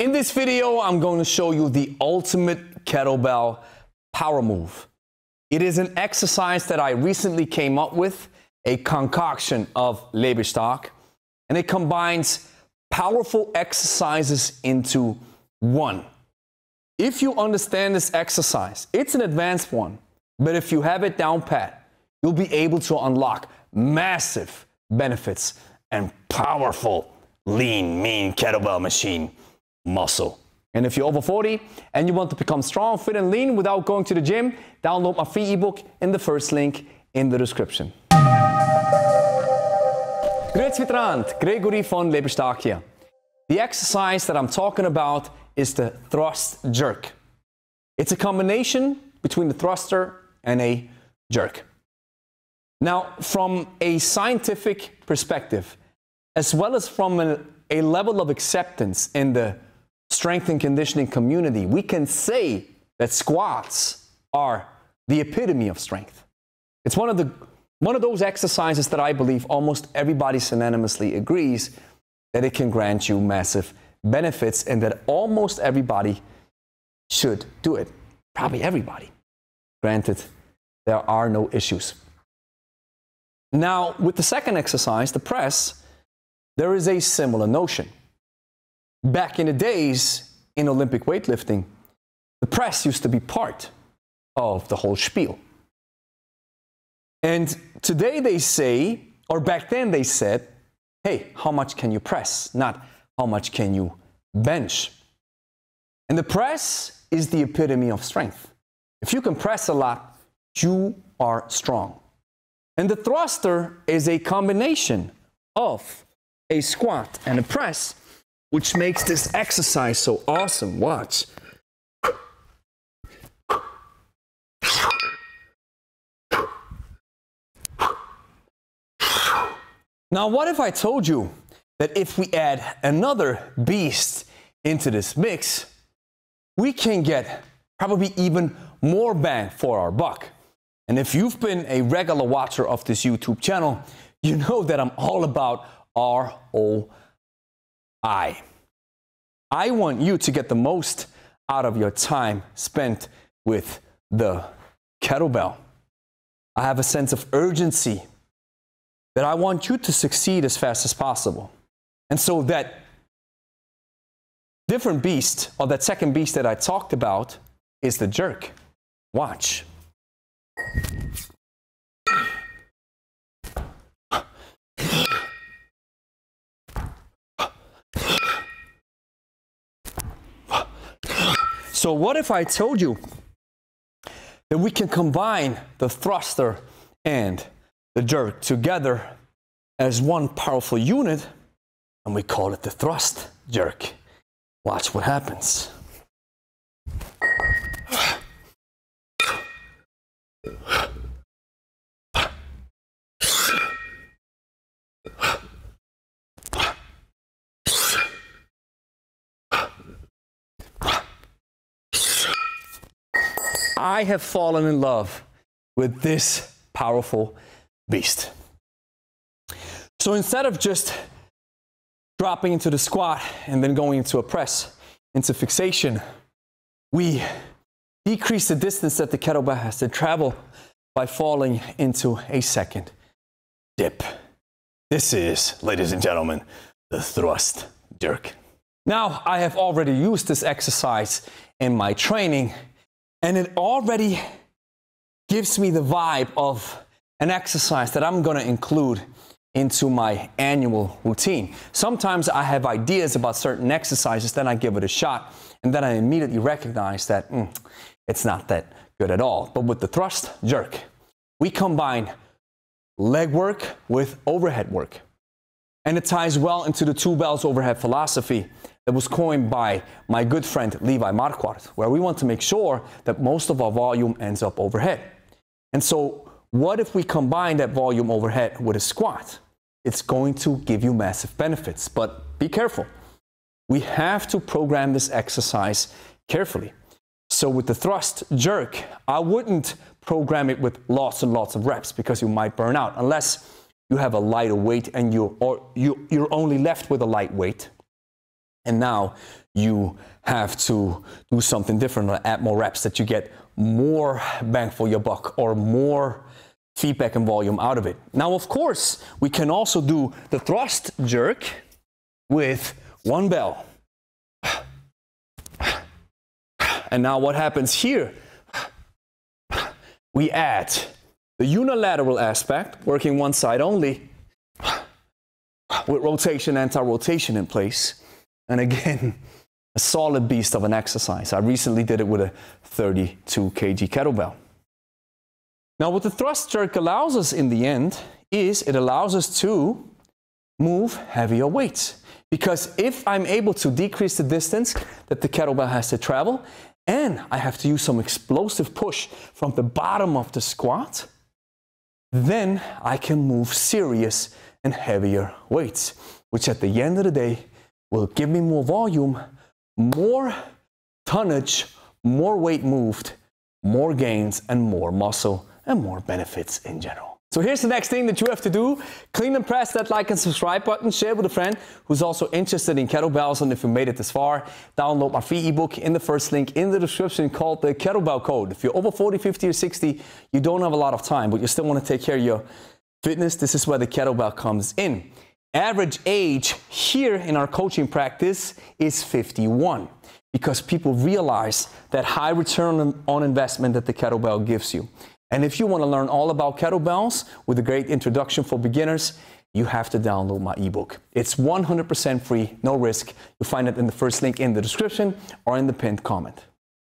In this video, I'm going to show you the ultimate kettlebell power move. It is an exercise that I recently came up with, a concoction of Lebe stock, and it combines powerful exercises into one. If you understand this exercise, it's an advanced one, but if you have it down pat, you'll be able to unlock massive benefits and powerful, lean, mean kettlebell machine muscle. And if you're over 40 and you want to become strong, fit, and lean without going to the gym, download my free ebook in the first link in the description. Grüezi miteinander, Gregory von Lebe Stark here. The exercise that I'm talking about is the thrust jerk. It's a combination between the thruster and a jerk. Now, from a scientific perspective, as well as from a level of acceptance in the strength and conditioning community, we can say that squats are the epitome of strength. It's one of those exercises that I believe almost everybody synonymously agrees that it can grant you massive benefits and that almost everybody should do it. Probably everybody. Granted, there are no issues. Now, with the second exercise, the press, there is a similar notion. Back in the days in Olympic weightlifting, the press used to be part of the whole spiel. And today they say, or back then they said, hey, how much can you press? Not how much can you bench? And the press is the epitome of strength. If you can press a lot, you are strong. And the thruster is a combination of a squat and a press, which makes this exercise so awesome. Watch. Now, what if I told you that if we add another beast into this mix, we can get probably even more bang for our buck? And if you've been a regular watcher of this YouTube channel, you know that I'm all about ROI. I want you to get the most out of your time spent with the kettlebell. I have a sense of urgency that I want you to succeed as fast as possible. And so that different beast, or that second beast that I talked about, is the jerk. Watch. So what if I told you that we can combine the thruster and the jerk together as one powerful unit, and we call it the thrust jerk? Watch what happens. I have fallen in love with this powerful beast. So instead of just dropping into the squat and then going into a press, into fixation, we decrease the distance that the kettlebell has to travel by falling into a second dip. This is, ladies and gentlemen, the thrust jerk. Now, I have already used this exercise in my training, and it already gives me the vibe of an exercise that I'm going to include into my annual routine. Sometimes I have ideas about certain exercises, then I give it a shot, and then I immediately recognize that it's not that good at all. But with the thrust jerk, we combine leg work with overhead work. And it ties well into the two bells overhead philosophy that was coined by my good friend Lebe, where we want to make sure that most of our volume ends up overhead. And so what if we combine that volume overhead with a squat? It's going to give you massive benefits, but be careful. We have to program this exercise carefully. So with the thrust jerk, I wouldn't program it with lots and lots of reps because you might burn out unless you have a lighter weight and you're only left with a light weight. And now you have to do something different or add more reps that you get more bang for your buck or more feedback and volume out of it. Now, of course, we can also do the thrust jerk with one bell. And now what happens here? We add the unilateral aspect, working one side only, with rotation, anti-rotation in place. And again, a solid beast of an exercise. I recently did it with a 32 kg kettlebell. Now, what the thrust jerk allows us in the end is it allows us to move heavier weights. Because if I'm able to decrease the distance that the kettlebell has to travel, and I have to use some explosive push from the bottom of the squat, then I can move serious and heavier weights, which at the end of the day will give me more volume, more tonnage, more weight moved, more gains, and more muscle, and more benefits in general. So here's the next thing that you have to do. Clean and press that like and subscribe button. Share with a friend who's also interested in kettlebells. And if you made it this far, download my free ebook in the first link in the description called the Kettlebell Code. If you're over 40, 50, or 60, you don't have a lot of time, but you still want to take care of your fitness. This is where the kettlebell comes in. Average age here in our coaching practice is 51 because people realize that high return on investment that the kettlebell gives you. And if you want to learn all about kettlebells with a great introduction for beginners, you have to download my ebook. It's 100% free, no risk. You'll find it in the first link in the description or in the pinned comment.